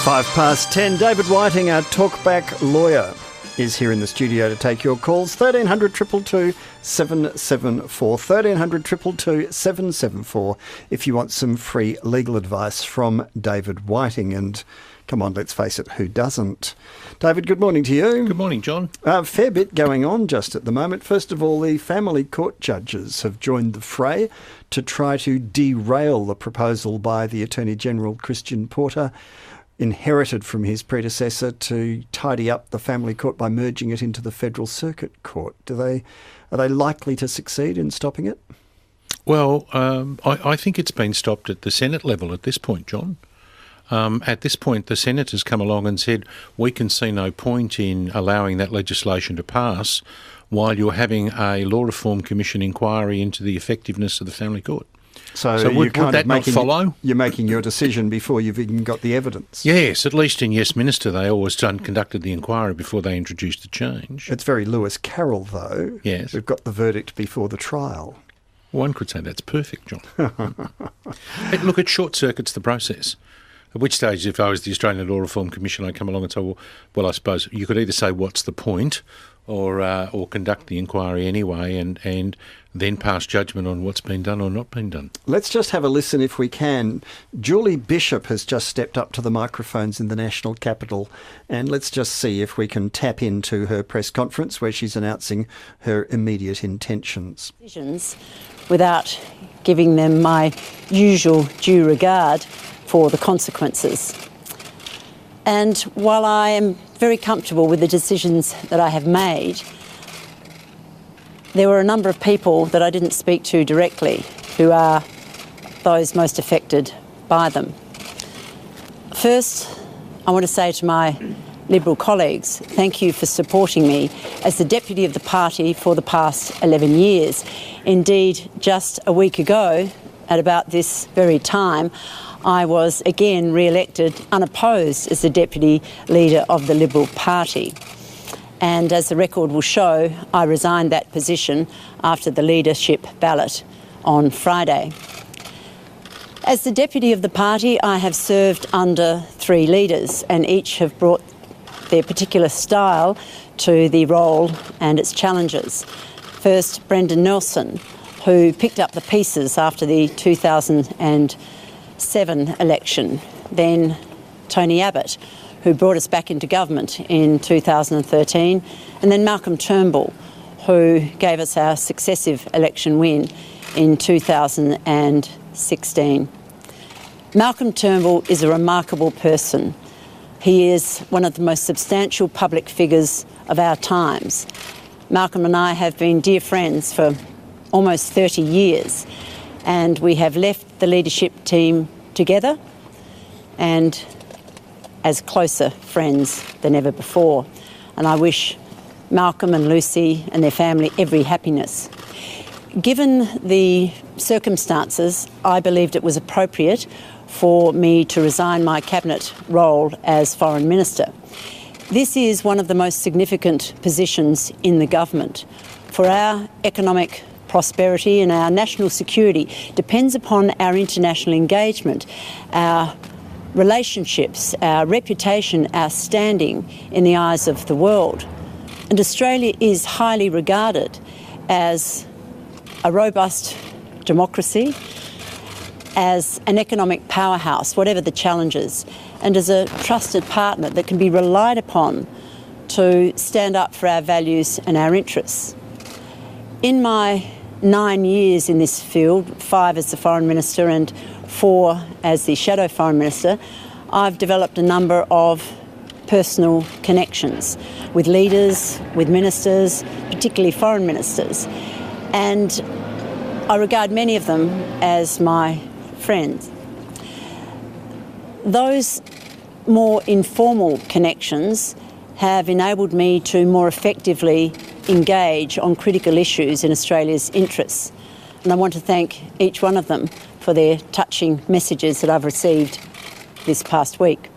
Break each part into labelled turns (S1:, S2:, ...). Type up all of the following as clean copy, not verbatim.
S1: 10:05. David Whiting, our Talkback lawyer, is here in the studio to take your calls. 1300 222 774. 1300 222 774 if you want some free legal advice from David Whiting. And come on, let's face it, who doesn't? David, good morning to you.
S2: Good morning, John.
S1: A fair bit going on just at the moment. First of all, the family court judges have joined the fray to try to derail the proposal by the Attorney-General, Christian Porter, inherited from his predecessor, to tidy up the family court by merging it into the Federal Circuit Court. Are they likely to succeed in stopping it?
S2: Well, I think it's been stopped at the Senate level at this point, John. At this point, the Senate has come along and said, we can see no point in allowing that legislation to pass while you're having a Law Reform Commission inquiry into the effectiveness of the family court.
S1: So
S2: would that not follow?
S1: You're making your decision before you've even got the evidence.
S2: Yes, at least in Westminster they always conducted the inquiry before they introduced the change.
S1: It's very Lewis Carroll, though.
S2: Yes.
S1: We've got the verdict before the trial.
S2: One could say that's perfect, John. Look, it short-circuits the process. At which stage, if I was the Australian Law Reform Commission, I'd come along and say, well, I suppose you could either say what's the point or conduct the inquiry anyway and then pass judgment on what's been done or not been done.
S1: Let's just have a listen if we can. Julie Bishop has just stepped up to the microphones in the National Capital, and let's just see if we can tap into her press conference where she's announcing her immediate intentions.
S3: Decisions without giving them my usual due regard for the consequences. And while I am very comfortable with the decisions that I have made, there were a number of people that I didn't speak to directly who are those most affected by them. First, I want to say to my Liberal colleagues, thank you for supporting me as the Deputy of the party for the past 11 years. Indeed, just a week ago, at about this very time, I was again re-elected unopposed as the Deputy Leader of the Liberal Party. And as the record will show, I resigned that position after the leadership ballot on Friday. As the Deputy of the party, I have served under three leaders, and each have brought their particular style to the role and its challenges. First, Brendan Nelson, who picked up the pieces after the 2007 election. Then Tony Abbott, who brought us back into government in 2013, and then Malcolm Turnbull, who gave us our successive election win in 2016. Malcolm Turnbull is a remarkable person. He is one of the most substantial public figures of our times. Malcolm and I have been dear friends for almost 30 years, and we have left the leadership team together and as closer friends than ever before. And I wish Malcolm and Lucy and their family every happiness. Given the circumstances, I believed it was appropriate for me to resign my cabinet role as Foreign Minister. This is one of the most significant positions in the government. For our economic prosperity and our national security depends upon our international engagement, our relationships, our reputation, our standing in the eyes of the world. And Australia is highly regarded as a robust democracy, as an economic powerhouse, whatever the challenges, and as a trusted partner that can be relied upon to stand up for our values and our interests. In my 9 years in this field, 5 as the Foreign Minister and 4 as the Shadow Foreign Minister, I've developed a number of personal connections with leaders, with ministers, particularly foreign ministers. And I regard many of them as my friends. Those more informal connections have enabled me to more effectively engage on critical issues in Australia's interests. And I want to thank each one of them for their touching messages that I've received this past week.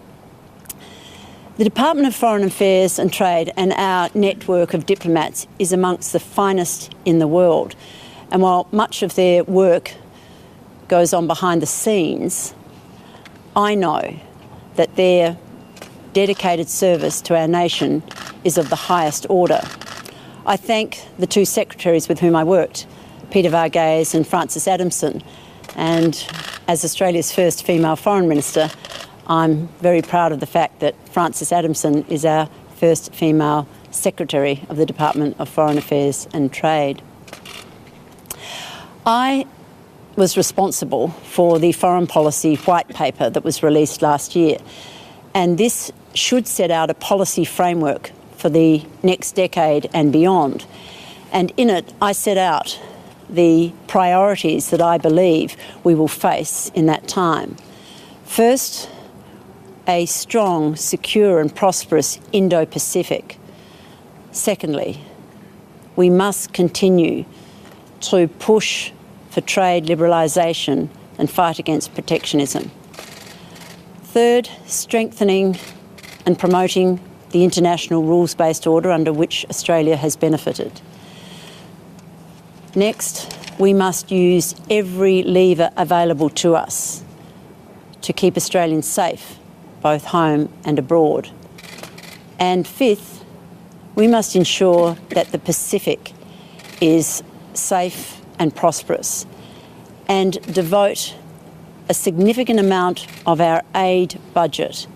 S3: The Department of Foreign Affairs and Trade and our network of diplomats is amongst the finest in the world. And while much of their work goes on behind the scenes, I know that their dedicated service to our nation is of the highest order. I thank the two secretaries with whom I worked, Peter Varghese and Frances Adamson, and as Australia's first female Foreign Minister, I'm very proud of the fact that Frances Adamson is our first female Secretary of the Department of Foreign Affairs and Trade. I was responsible for the foreign policy white paper that was released last year, and this should set out a policy framework for the next decade and beyond. And in it, I set out the priorities that I believe we will face in that time. First, a strong, secure and prosperous Indo-Pacific. Secondly, we must continue to push for trade liberalisation and fight against protectionism. Third, strengthening and promoting the international rules-based order under which Australia has benefited. Next, we must use every lever available to us to keep Australians safe, both home and abroad. And fifth, we must ensure that the Pacific is safe and prosperous and devote a significant amount of our aid budget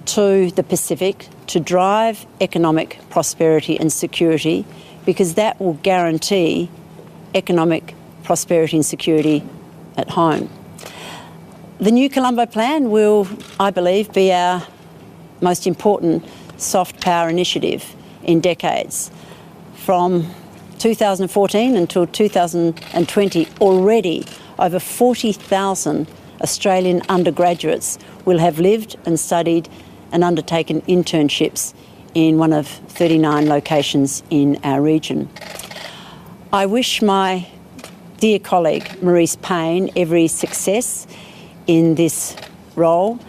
S3: to the Pacific to drive economic prosperity and security, because that will guarantee economic prosperity and security at home. The new Colombo Plan will, I believe, be our most important soft power initiative in decades. From 2014 until 2020, already over 40,000 Australian undergraduates will have lived and studied and undertaken internships in one of 39 locations in our region. I wish my dear colleague Marise Payne every success in this role,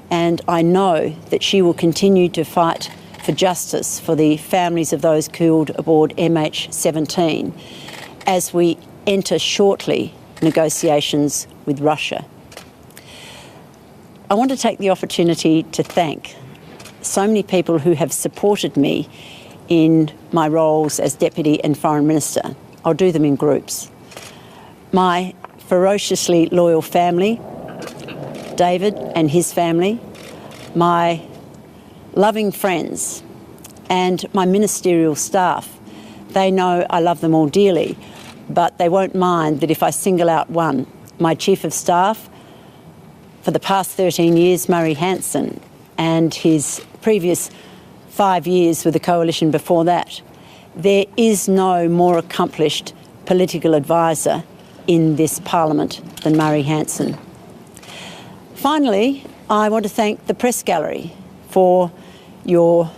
S3: and I know that she will continue to fight for justice for the families of those killed aboard MH17 as we enter shortly negotiations with Russia. I want to take the opportunity to thank so many people who have supported me in my roles as Deputy and Foreign Minister. I'll do them in groups. My ferociously loyal family, David and his family, my loving friends and my ministerial staff. They know I love them all dearly, but they won't mind that if I single out one, my Chief of Staff for the past 13 years, Murray Hanson, and his previous 5 years with the coalition before that. There is no more accomplished political advisor in this Parliament than Murray Hanson. Finally, I want to thank the Press Gallery for your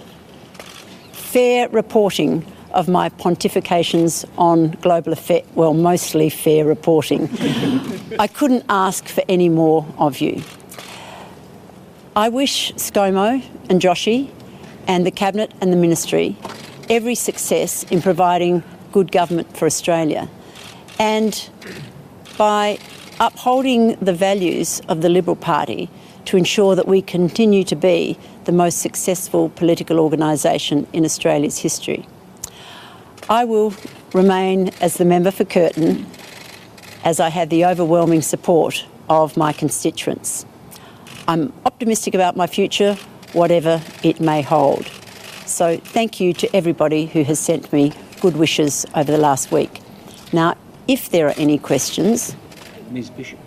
S3: fair reporting of my pontifications on global affairs, well, mostly fair reporting. I couldn't ask for any more of you. I wish ScoMo and Joshi and the Cabinet and the Ministry every success in providing good government for Australia, and by upholding the values of the Liberal Party to ensure that we continue to be the most successful political organisation in Australia's history. I will remain as the member for Curtin, as I have the overwhelming support of my constituents. I'm optimistic about my future, whatever it may hold. So thank you to everybody who has sent me good wishes over the last week. Now, if there are any questions...
S2: Ms Bishop.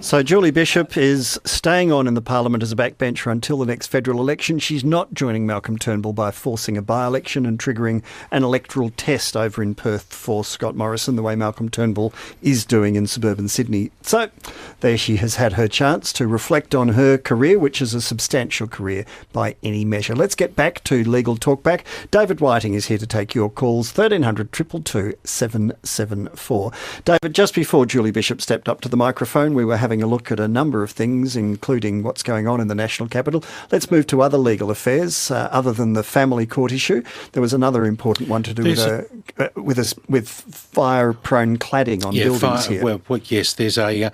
S1: So Julie Bishop is staying on in the Parliament as a backbencher until the next federal election. She's not joining Malcolm Turnbull by forcing a by-election and triggering an electoral test over in Perth for Scott Morrison, the way Malcolm Turnbull is doing in suburban Sydney. So there she has had her chance to reflect on her career, which is a substantial career by any measure. Let's get back to Legal Talkback. David Whiting is here to take your calls, 1300 222 774. David, just before Julie Bishop stepped up to the microphone, we were having having a look at a number of things, including what's going on in the national capital. Let's move to other legal affairs, other than the family court issue. There was another important one to do with fire-prone cladding on buildings here.
S2: Well, yes, there's a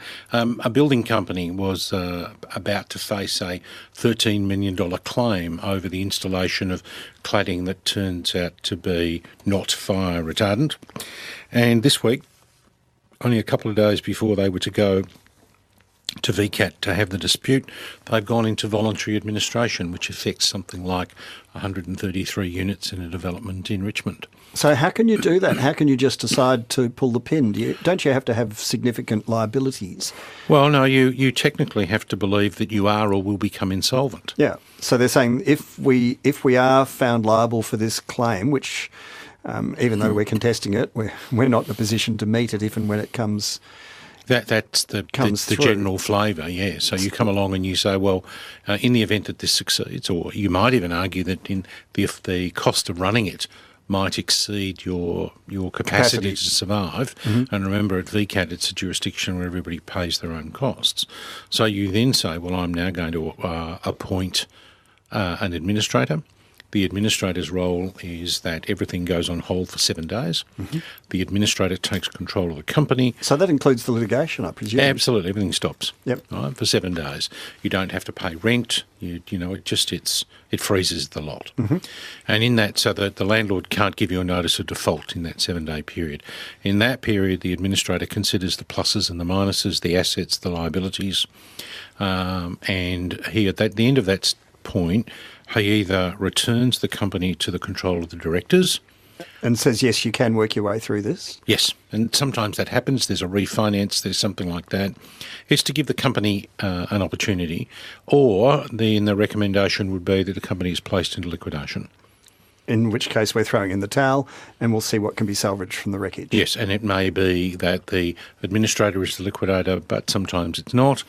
S2: building company was about to face a $13 million claim over the installation of cladding that turns out to be not fire retardant. And this week, only a couple of days before they were to go to VCAT to have the dispute, they've gone into voluntary administration, which affects something like 133 units in a development in Richmond.
S1: So how can you do that? How can you just decide to pull the pin? Don't you have to have significant liabilities?
S2: Well, no, you technically have to believe that you are or will become insolvent.
S1: Yeah. So they're saying if we are found liable for this claim, which even though we're contesting it, we're not in a position to meet it if and when it comes.
S2: That's the general flavour, yeah. So you come along and you say, well, in the event that this succeeds, or you might even argue that if the cost of running it might exceed your capacity to survive. Mm-hmm. And remember, at VCAT, it's a jurisdiction where everybody pays their own costs. So you then say, well, I'm now going to appoint an administrator. The administrator's role is that everything goes on hold for 7 days. Mm-hmm. The administrator takes control of the company.
S1: So that includes the litigation, I presume?
S2: Absolutely. Everything stops.
S1: Yep.
S2: Right, for 7 days. You don't have to pay rent. It freezes the lot. Mm-hmm. And in that, so that the landlord can't give you a notice of default in that 7-day period. In that period, the administrator considers the pluses and the minuses, the assets, the liabilities. And he, at the end of that point, he either returns the company to the control of the directors.
S1: And says, yes, you can work your way through this?
S2: Yes, and sometimes that happens. There's a refinance, there's something like that. It's to give the company an opportunity, or then the recommendation would be that the company is placed into liquidation.
S1: In which case we're throwing in the towel and we'll see what can be salvaged from the wreckage.
S2: Yes, and it may be that the administrator is the liquidator, but sometimes it's not.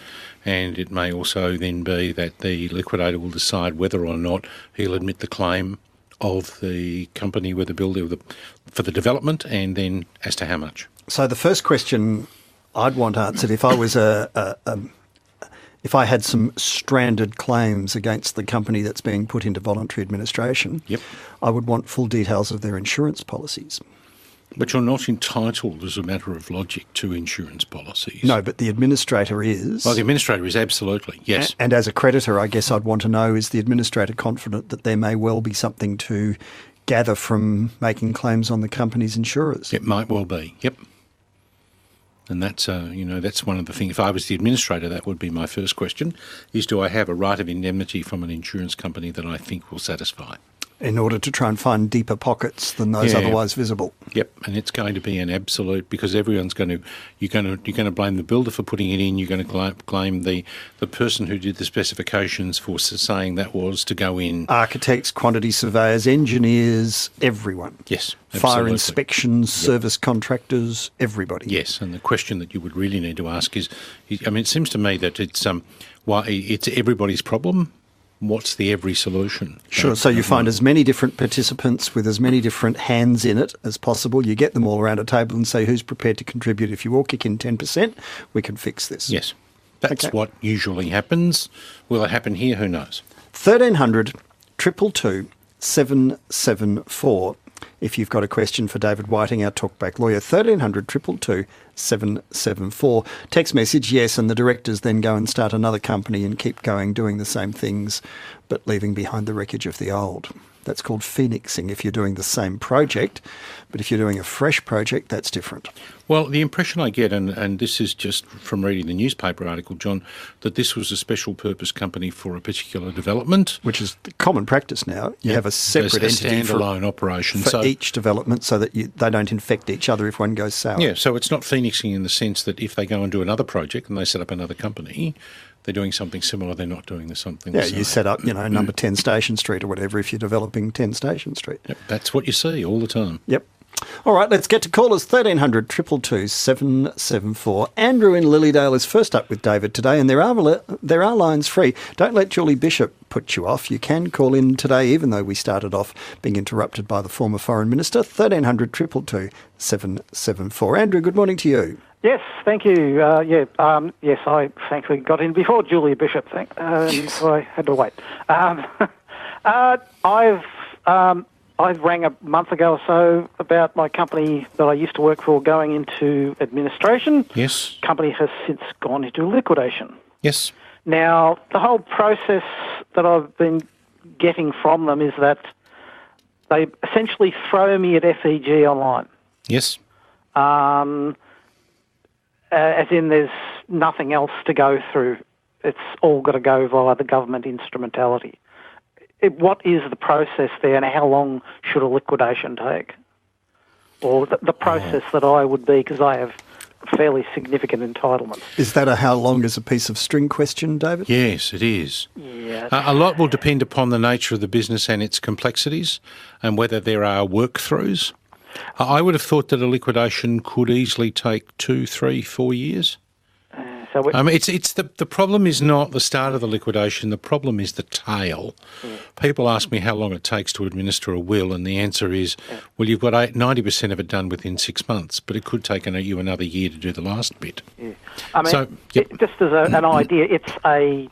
S2: And it may also then be that the liquidator will decide whether or not he'll admit the claim of the company with the builder for the development, and then as to how much. So
S1: the first question I'd want answered, if I was if I had some stranded claims against the company that's being put into voluntary administration,
S2: yep,
S1: I would want full details of their insurance policies.
S2: But you're not entitled, as a matter of logic, to insurance policies.
S1: No, but the administrator is.
S2: Well, the administrator is, absolutely, yes.
S1: And as a creditor, I guess I'd want to know, is the administrator confident that there may well be something to gather from making claims on the company's insurers?
S2: It might well be, yep. And that's, that's one of the things. If I was the administrator, that would be my first question, is do I have a right of indemnity from an insurance company that I think will satisfy?
S1: In order to try and find deeper pockets than those otherwise visible.
S2: Yep, and it's going to be an absolute, because everyone's you're going to blame the builder for putting it in. You're going to blame the person who did the specifications for saying that was to go in.
S1: Architects, quantity surveyors, engineers, everyone.
S2: Yes, absolutely.
S1: Fire inspections, service contractors, everybody.
S2: Yes, and the question that you would really need to ask is, it seems to me that it's everybody's problem. What's the every solution?
S1: Sure, so you find as many different participants with as many different hands in it as possible. You get them all around a table and say, who's prepared to contribute? If you all kick in 10%, we can fix this.
S2: Yes, that's what usually happens. Will it happen here? Who knows?
S1: 1300 222 774. If you've got a question for David Whiting, our talkback lawyer, 1300 222 774. Text message, yes, and the directors then go and start another company and keep going, doing the same things, but leaving behind the wreckage of the old. That's called phoenixing if you're doing the same project, but if you're doing a fresh project, that's different.
S2: Well, the impression I get, and this is just from reading the newspaper article, John, that this was a special purpose company for a particular development.
S1: Which is the common practice now. You have a separate entity
S2: standalone operation
S1: for each development so that they don't infect each other if one goes sour.
S2: Yeah, so it's not phoenixing in the sense that if they go and do another project and they set up another company, they're doing something similar, they're not doing something the same.
S1: You set up, number 10 Station Street or whatever if you're developing 10 Station Street.
S2: Yep, that's what you see all the time.
S1: Yep. All right, let's get to callers. 1300 222 774. Andrew in Lilydale is first up with David today, and there are lines free. Don't let Julie Bishop put you off. You can call in today, even though we started off being interrupted by the former Foreign Minister. 1300 222 774. Andrew, good morning to you.
S4: Yes, thank you. Yes, I thankfully got in before Julia Bishop, so I had to wait. I rang a month ago or so about my company that I used to work for going into administration.
S2: Yes.
S4: Company has since gone into liquidation.
S2: Yes.
S4: Now, the whole process that I've been getting from them is that they essentially throw me at FEG online.
S2: Yes.
S4: As in there's nothing else to go through. It's all got to go via the government instrumentality. What is the process there, and how long should a liquidation take? Or the process that I would be, because I have fairly significant entitlements.
S1: Is that a how long is a piece of string question, David?
S2: Yes, it is.
S4: Yeah.
S2: A lot will depend upon the nature of the business and its complexities and whether there are work-throughs. I would have thought that a liquidation could easily take 2, 3, 4 years. It's the problem is not the start of the liquidation. The problem is the tail. People ask me how long it takes to administer a will, and the answer is, well, you've got 90% of it done within 6 months, but it could take you another year to do the last bit.
S4: Yeah. Just as an idea, it's a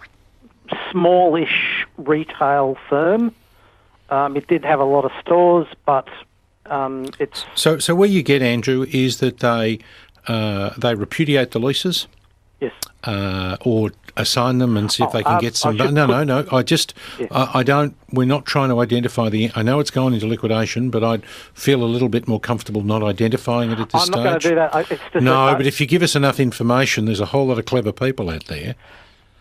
S4: smallish retail firm. It did have a lot of stores, but it's...
S2: So where you get, Andrew, is that they repudiate the leases.
S4: Yes.
S2: Or assign them and see if they can get some... No. I don't... We're not trying to identify I know it's going into liquidation, but I'd feel a little bit more comfortable not identifying it at this stage.
S4: I'm not going to do that. It's just
S2: but if you give us enough information, there's a whole lot of clever people out there.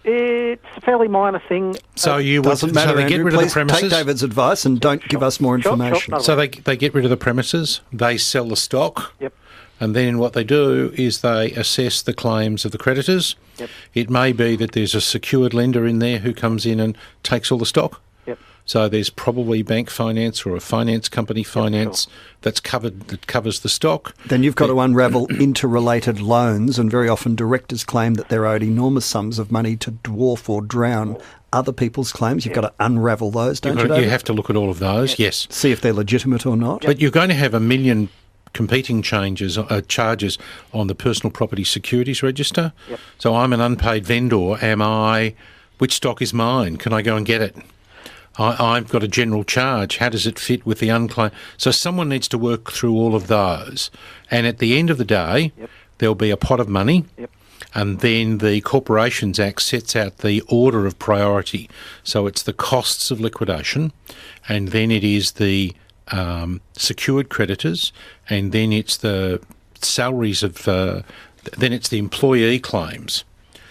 S4: It's a fairly minor thing.
S1: So you doesn't matter, Andrew. Get rid of the premises. Take David's advice and don't give us more information.
S2: So they get rid of the premises. They sell the stock.
S4: Yep.
S2: And then what they do is they assess the claims of the creditors.
S4: Yep.
S2: It may be that there's a secured lender in there who comes in and takes all the stock.
S4: Yep.
S2: So there's probably bank finance or a finance company finance that covers the stock.
S1: Then you've got to unravel interrelated loans, and very often directors claim that they're owed enormous sums of money to dwarf or drown other people's claims. You've got to unravel those, don't you, David?
S2: You have to look at all of those, yes.
S1: See if they're legitimate or not.
S2: But you're going to have a million competing charges on the personal property securities register.
S4: Yep.
S2: So I'm an unpaid vendor. Which stock is mine? Can I go and get it? I've got a general charge. How does it fit with the unclaimed? So someone needs to work through all of those. And at the end of the day, there'll be a pot of money.
S4: Yep.
S2: And then the Corporations Act sets out the order of priority. So it's the costs of liquidation, and then it is the secured creditors, and then it's the salaries of, then it's the employee claims.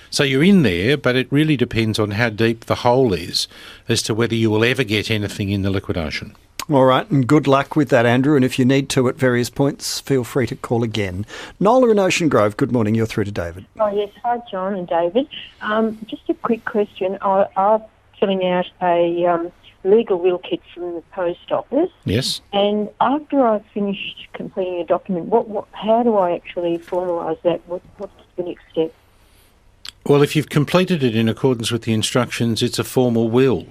S2: So you're in there, but it really depends on how deep the hole is as to whether you will ever get anything in the liquidation.
S1: All right, and good luck with that, Andrew, and if you need to at various points, feel free to call again. Nola in Ocean Grove, good morning, you're through to David.
S5: Oh, yes, hi, John and David. Just a quick question. I'm filling out a legal will kit from the post office.
S2: Yes.
S5: And after I've finished completing a document, how do I actually formalise that? What's the next step?
S2: Well, if you've completed it in accordance with the instructions, it's a formal will.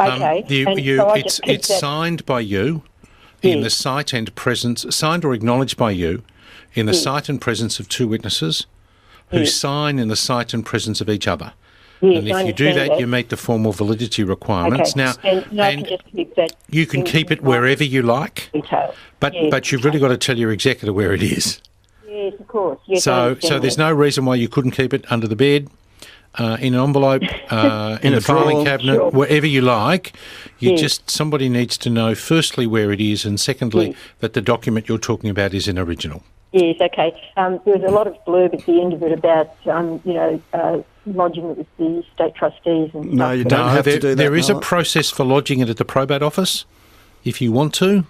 S5: Okay.
S2: It's signed by you in the sight and presence, signed or acknowledged by you in the sight and presence of two witnesses who sign in the sight and presence of each other.
S5: Yes,
S2: and if you do that, you meet the formal validity requirements.
S5: Okay.
S2: You can keep it wherever you like, but you've really got to tell your executor where it is.
S5: Yes, of course. Yes,
S2: so there's no reason why you couldn't keep it under the bed, in an envelope, in the filing cabinet, wherever you like. Somebody needs to know, firstly, where it is, and secondly, that the document you're talking about is an original.
S5: Yes, okay. There was a lot of blurb at the end of it about, lodging it with the state trustees and stuff.
S1: No, you don't have to do that.
S2: There is a process for lodging it at the probate office, if you want to,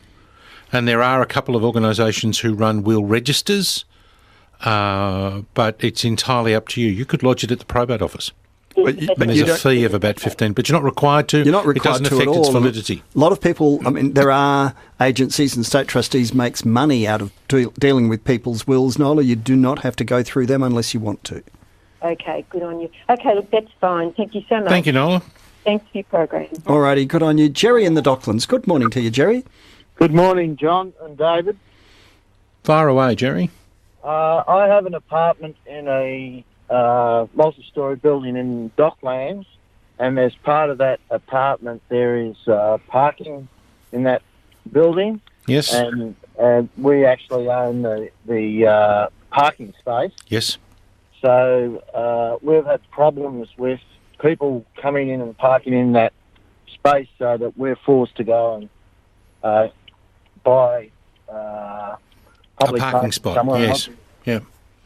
S2: and there are a couple of organisations who run will registers, but it's entirely up to you. You could lodge it at the probate office.
S1: But
S2: there's a fee of about 15, but you're not required to.
S1: You're not required
S2: to
S1: at all.
S2: It doesn't affect its validity.
S1: A lot of people, there are agencies and state trustees makes money out of dealing with people's wills, Nola. You do not have to go through them unless you want to.
S5: Okay, good on you. Okay, look, that's fine. Thank you so much.
S2: Thank you, Nola.
S5: Thanks for your program.
S1: All righty, good on you. Jerry in the Docklands. Good morning to you, Jerry.
S6: Good morning, John and David.
S2: Far away, Jerry.
S6: I have an apartment in a multi-storey building in Docklands, and as part of that apartment there is parking in that building.
S2: Yes.
S6: And we actually own the parking space.
S2: Yes.
S6: So we've had problems with people coming in and parking in that space, so that we're forced to go and buy public
S2: parking spot.
S6: somewhere
S2: Yes.
S6: else.
S2: Yeah.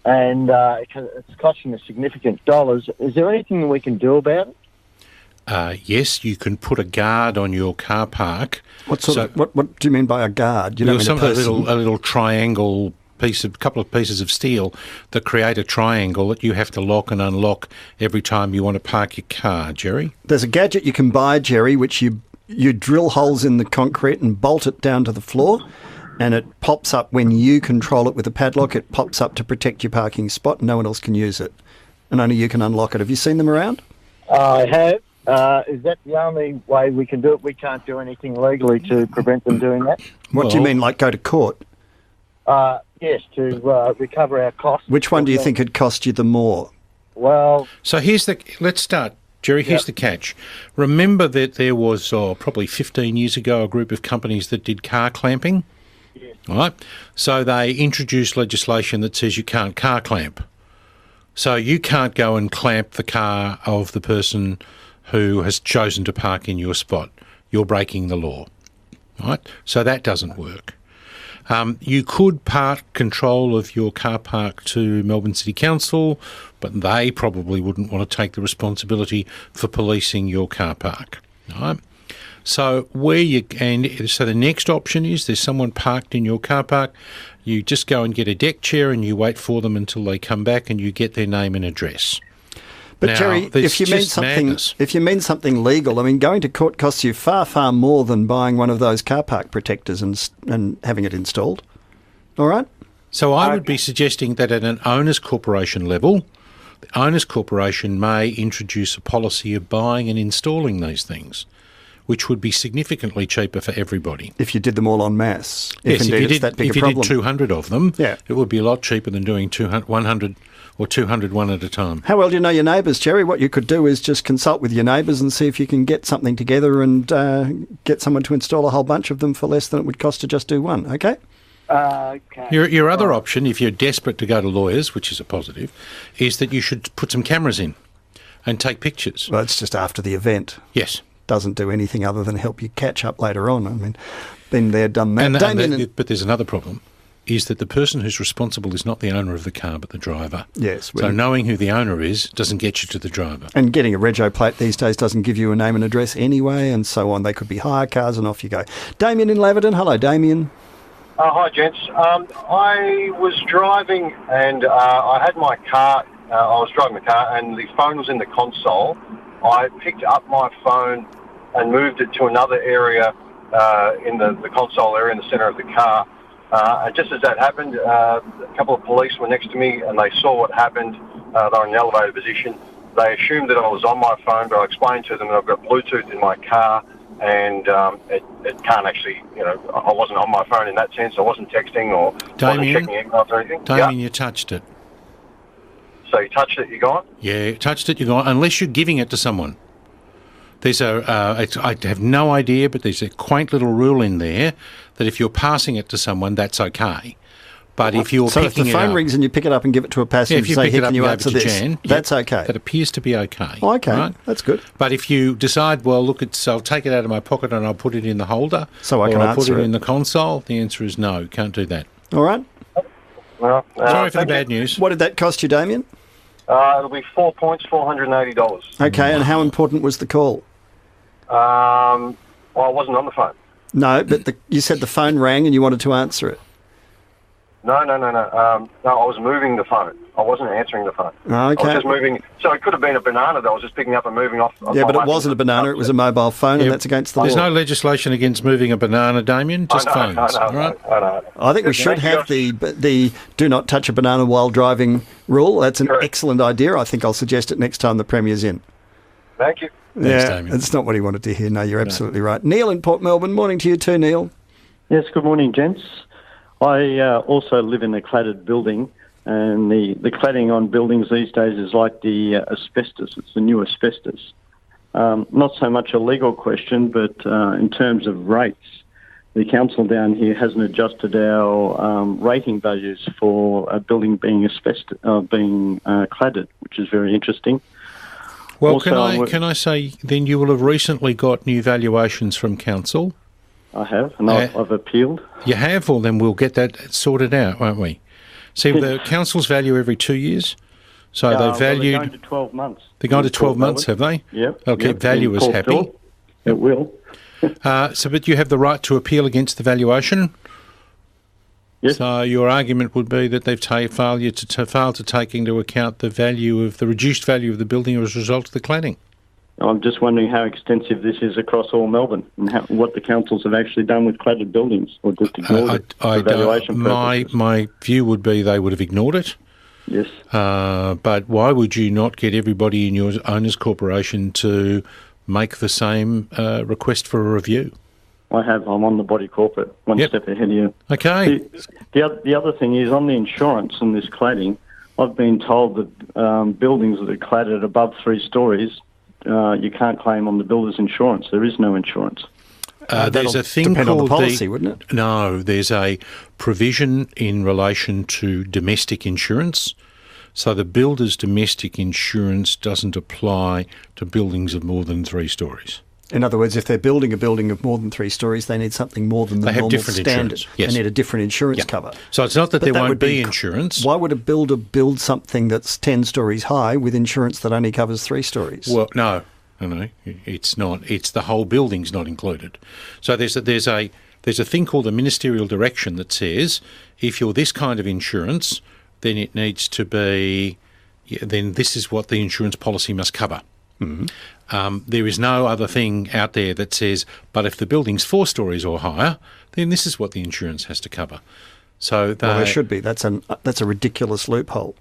S6: And it's costing us significant dollars. Is there anything we can do about it?
S2: Yes, you can put a guard on your car park.
S1: What do you mean by a guard? You don't mean a person?
S2: A little triangle couple of pieces of steel that create a triangle that you have to lock and unlock every time you want to park your car, Jerry.
S1: There's a gadget you can buy, Jerry, which you drill holes in the concrete and bolt it down to the floor, and it pops up when you control it with a padlock. It pops up to protect your parking spot. No one else can use it, and only you can unlock it. Have you seen them around?
S6: I have. Is that the only way we can do it? We can't do anything legally to prevent them doing that?
S1: What do you mean, like go to court?
S6: Yes, to recover our costs.
S1: Which one do you think would cost you the more?
S6: Well...
S2: So let's start, Jerry, here's the catch. Remember that there was, probably 15 years ago, a group of companies that did car clamping?
S6: Yes.
S2: All right? So they introduced legislation that says you can't car clamp. So you can't go and clamp the car of the person who has chosen to park in your spot. You're breaking the law. All right? So that doesn't work. You could part control of your car park to Melbourne City Council, but they probably wouldn't want to take the responsibility for policing your car park. All right? So the next option is there's someone parked in your car park. You just go and get a deck chair and you wait for them until they come back and you get their name and address.
S1: But
S2: now,
S1: Jerry, if you mean something legal, I mean, going to court costs you far, far more than buying one of those car park protectors and having it installed. All right?
S2: So I would be suggesting that at an owners corporation level, the owners corporation may introduce a policy of buying and installing these things, which would be significantly cheaper for everybody.
S1: If you did them all en masse.
S2: Yes, if you
S1: problem.
S2: did 200 of them,
S1: yeah,
S2: it would be a lot cheaper than doing 100 or 200 one at a time.
S1: How well do you know your neighbours, Jerry? What you could do is just consult with your neighbours and see if you can get something together and get someone to install a whole bunch of them for less than it would cost to just do one, okay?
S6: Okay.
S2: Your other option, if you're desperate to go to lawyers, which is a positive, is that you should put some cameras in and take pictures.
S1: Well, it's just after the event.
S2: Yes.
S1: Doesn't do anything other than help you catch up later on. I mean, been there, done that.
S2: But there's another problem, is that the person who's responsible is not the owner of the car but the driver.
S1: Yes.
S2: So knowing who the owner is doesn't get you to the driver.
S1: And getting a rego plate these days doesn't give you a name and address anyway, and so on. They could be hire cars and off you go. Damien in Laverton. Hello, Damien.
S7: Hi, gents. I was driving and I had my car, I was driving the car and the phone was in the console. I picked up my phone and moved it to another area in the console area in the centre of the car. And just as that happened, a couple of police were next to me and they saw what happened. They were in an elevated position. They assumed that I was on my phone, but I explained to them that I've got Bluetooth in my car and it can't actually, I wasn't on my phone in that sense. I wasn't texting or
S2: Damien,
S7: wasn't checking emails or anything.
S2: Damien, you touched it.
S7: So you touched it, you're gone?
S2: Yeah, you touched it, you're gone, unless you're giving it to someone. There's I have no idea, but there's a quaint little rule in there that if you're passing it to someone, that's okay. But if you're picking it up... So if the phone
S1: rings and you pick it up and give it to a passenger and say, here, can you answer this?
S2: Jan,
S1: that's okay.
S2: That appears to be okay.
S1: Oh, okay,
S2: right?
S1: That's good.
S2: But if you decide, well, look, I'll take it out of my pocket and I'll put it in the holder,
S1: so I can
S2: I'll put
S1: answer
S2: it in the console, the answer is no, can't do that.
S1: All right.
S7: Well,
S2: sorry for the bad news.
S1: What did that cost you, Damien?
S7: It'll be 4 points, $480.
S1: Okay, and how important was the call?
S7: Well, I wasn't on the phone.
S1: No, but you said the phone rang and you wanted to answer it.
S7: No. No, I was moving the phone. I wasn't answering the phone.
S1: Okay.
S7: I was just moving. So it could have been a banana that I was just picking up and moving off.
S1: Yeah, but it wasn't a banana. It was a mobile phone, and that's against the law.
S2: There's no legislation against moving a banana, Damien. Just phones.
S7: I know.
S1: I think we should have the do not touch a banana while driving rule. That's an excellent idea. I think I'll suggest it next time the Premier's in.
S7: Thank you.
S2: Thanks, Damien.
S1: It's not what he wanted to hear. No, you're absolutely right. Neil in Port Melbourne. Morning to you too, Neil.
S8: Yes, good morning, gents. I also live in a cladded building, And the cladding on buildings these days is like the asbestos. It's the new asbestos. Not so much a legal question, but in terms of rates, the council down here hasn't adjusted our rating values for a building being cladded, which is very interesting.
S2: Well,
S8: Also,
S2: can I say then you will have recently got new valuations from council?
S8: I have, and I've appealed.
S2: You have? Well, then we'll get that sorted out, won't we? See, the councils value every 2 years, so they valued...
S8: They're going to 12 months.
S2: They're going to 12 months, have they?
S8: Yep.
S2: They'll keep valuers happy.
S8: It will.
S2: But you have the right to appeal against the valuation?
S8: Yes.
S2: So your argument would be that they've failed to take into account the reduced value of the building as a result of the cladding.
S8: I'm just wondering how extensive this is across all Melbourne and what the councils have actually done with cladded buildings, or just ignored it for valuation purposes.
S2: My view would be they would have ignored it.
S8: Yes.
S2: But why would you not get everybody in your owners' corporation to make the same request for a review?
S8: I have. I'm on the body corporate, one step ahead of you.
S2: Okay.
S8: The other thing is, on the insurance and this cladding, I've been told that buildings that are cladded above 3 stories, you can't claim on the builder's insurance. There is no insurance.
S2: There's a thing
S1: depend
S2: called
S1: on the policy, wouldn't it?
S2: No, there's a provision in relation to domestic insurance. So the builder's domestic insurance doesn't apply to buildings of more than 3 stories.
S1: In other words, if they're building a building of more than 3 stories, they need something more than the
S2: They have
S1: normal
S2: different
S1: standard.
S2: insurance, yes.
S1: They need a different insurance cover.
S2: So it's not that
S1: But
S2: there won't
S1: would
S2: be insurance.
S1: Why would a builder build something that's 10 stories high with insurance that only covers 3 stories?
S2: Well, no, it's not. It's the whole building's not included. So there's a thing called a ministerial direction that says if you're this kind of insurance, then it needs to be. Then this is what the insurance policy must cover. Mm-hmm. There is no other thing out there that says, but if the building's 4 stories or higher, then this is what the insurance has to cover. So
S1: there should be. That's a ridiculous loophole.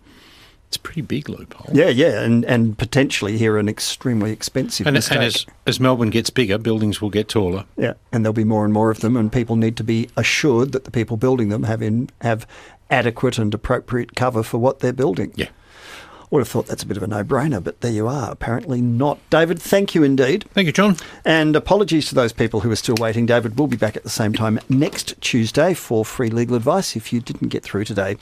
S2: It's a pretty big loophole.
S1: Yeah, and potentially here an extremely expensive mistake.
S2: And as Melbourne gets bigger, buildings will get taller.
S1: Yeah, and there'll be more and more of them, and people need to be assured that the people building them have adequate and appropriate cover for what they're building.
S2: Yeah.
S1: I would have thought that's a bit of a no-brainer, but there you are. Apparently not. David, thank you indeed.
S2: Thank you, John.
S1: And apologies to those people who are still waiting. David will be back at the same time next Tuesday for free legal advice if you didn't get through today.